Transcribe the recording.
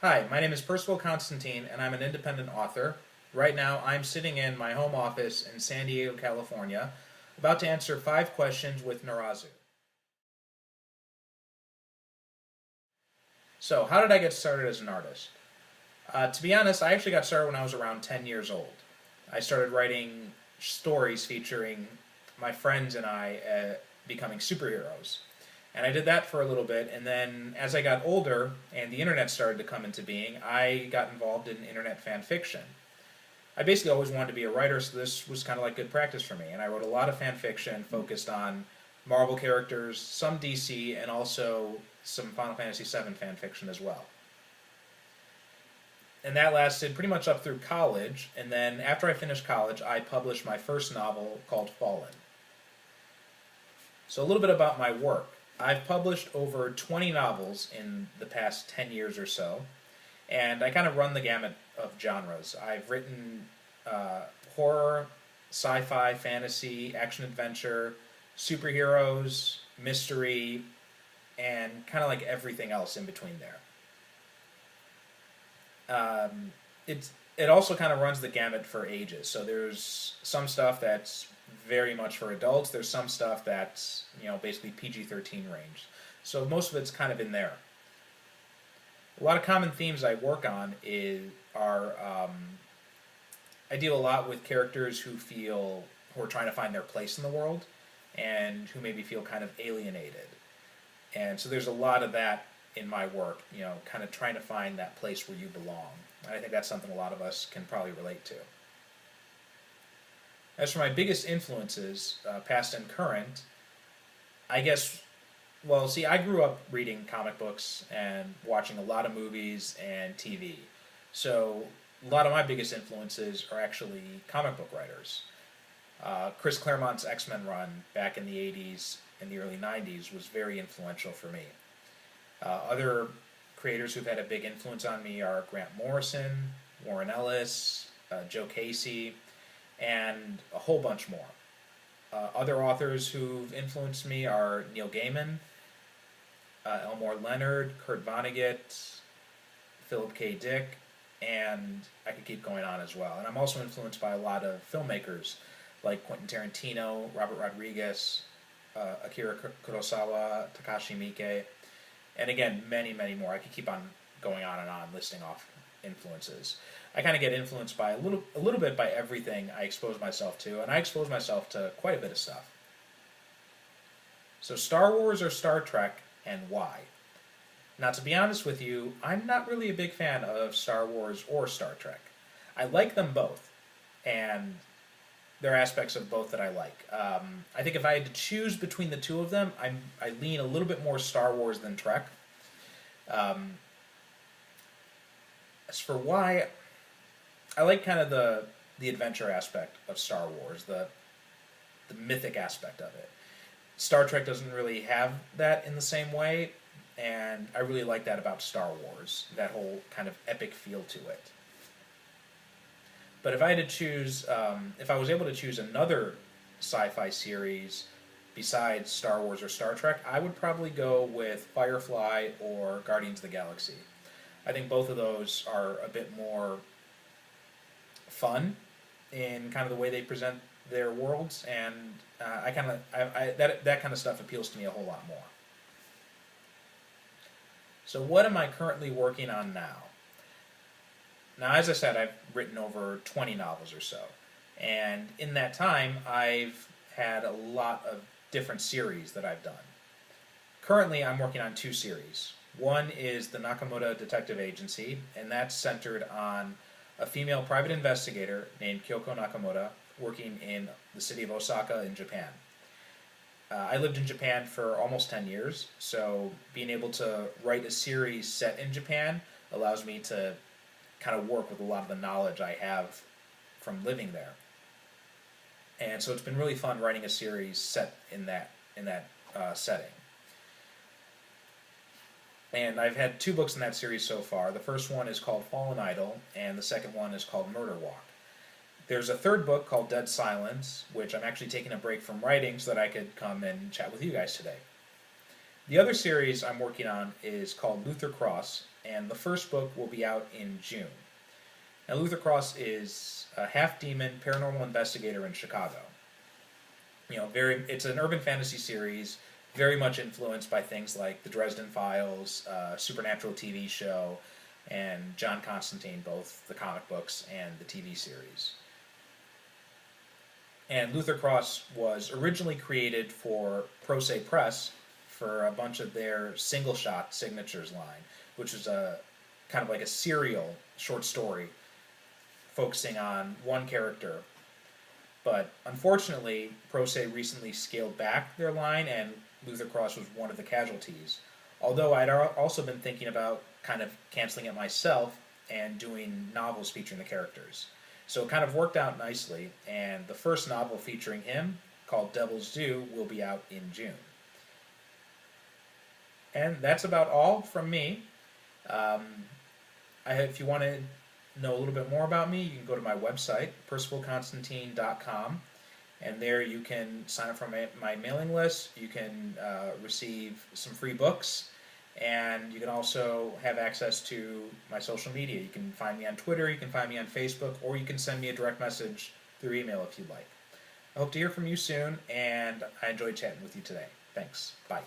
Hi, my name is Percival Constantine, and I'm an independent author. Right now, I'm sitting in my home office in San Diego, California, about to answer 5 questions with Narazu. So, how did I get started as an artist? To be honest, I actually got started when I was around 10 years old. I started writing stories featuring my friends and I becoming superheroes. And I did that for a little bit, and then as I got older and the internet started to come into being, I got involved in internet fan fiction. I basically always wanted to be a writer, so this was kind of like good practice for me. And I wrote a lot of fan fiction focused on Marvel characters, some DC, and also some Final Fantasy VII fan fiction as well. And that lasted pretty much up through college. And then after I finished college, I published my first novel called Fallen. So a little bit about my work. I've published over 20 novels in the past 10 years or so, and I kind of run the gamut of genres. I've written horror, sci-fi, fantasy, action adventure, superheroes, mystery, and kind of like everything else in between there. It also kind of runs the gamut for ages. So there's some stuff that's very much for adults. There's some stuff that's basically PG-13 range. So most of it's kind of in there. A lot of common themes I work on are I deal a lot with characters who are trying to find their place in the world and who maybe feel kind of alienated. And so there's a lot of that in my work, kind of trying to find that place where you belong. And I think that's something a lot of us can probably relate to. As for my biggest influences, past and current, I guess, well, see, I grew up reading comic books and watching a lot of movies and TV. So a lot of my biggest influences are actually comic book writers. Chris Claremont's X-Men run back in the 80s and the early 90s was very influential for me. Other creators who've had a big influence on me are Grant Morrison, Warren Ellis, Joe Casey, and a whole bunch more. Other authors who've influenced me are Neil Gaiman, Elmore Leonard, Kurt Vonnegut, Philip K. Dick, and I could keep going on as well. And I'm also influenced by a lot of filmmakers like Quentin Tarantino, Robert Rodriguez, Akira Kurosawa, Takashi Miike, and again, many, many more. I could keep on going on and on listing off influences. I kind of get influenced by a little bit by everything I expose myself to, and I expose myself to quite a bit of stuff. So Star Wars or Star Trek, and why? Now, to be honest with you, I'm not really a big fan of Star Wars or Star Trek. I like them both, and there are aspects of both that I like. I think if I had to choose between the two of them, I lean a little bit more Star Wars than Trek. As for why, I like kind of the adventure aspect of Star Wars, the mythic aspect of it. Star Trek doesn't really have that in the same way, and I really like that about Star Wars, that whole kind of epic feel to it. But if I had to choose, if I was able to choose another sci-fi series besides Star Wars or Star Trek, I would probably go with Firefly or Guardians of the Galaxy. I think both of those are a bit more fun in kind of the way they present their worlds, and that kind of stuff appeals to me a whole lot more. So what am I currently working on now? Now, as I said, I've written over 20 novels or so, and in that time, I've had a lot of different series that I've done. Currently, I'm working on 2 series. One is the Nakamura Detective Agency, and that's centered on a female private investigator named Kyoko Nakamura working in the city of Osaka in Japan. I lived in Japan for almost 10 years, so being able to write a series set in Japan allows me to kind of work with a lot of the knowledge I have from living there. And so it's been really fun writing a series set in that setting. And I've had 2 books in that series so far. The first one is called Fallen Idol, and the second one is called Murder Walk. There's a third book called Dead Silence, which I'm actually taking a break from writing so that I could come and chat with you guys today. The other series I'm working on is called Luther Cross, and the first book will be out in June. Now, Luther Cross is a half-demon paranormal investigator in Chicago. It's an urban fantasy series, very much influenced by things like the Dresden Files, Supernatural TV show, and John Constantine, both the comic books and the TV series. And Luther Cross was originally created for Pro Se Press for a bunch of their single shot signatures line, which is a kind of like a serial short story focusing on one character. But unfortunately, Pro Se recently scaled back their line, and Luther Cross was one of the casualties. Although I'd also been thinking about kind of canceling it myself and doing novels featuring the characters. So it kind of worked out nicely, and the first novel featuring him, called Devil's Due, will be out in June. And that's about all from me. If you want to know a little bit more about me, you can go to my website, percivalconstantine.com, and there you can sign up for my mailing list. You can receive some free books, and you can also have access to my social media. You can find me on Twitter, you can find me on Facebook, or you can send me a direct message through email if you'd like. I hope to hear from you soon, and I enjoyed chatting with you today. Thanks. Bye.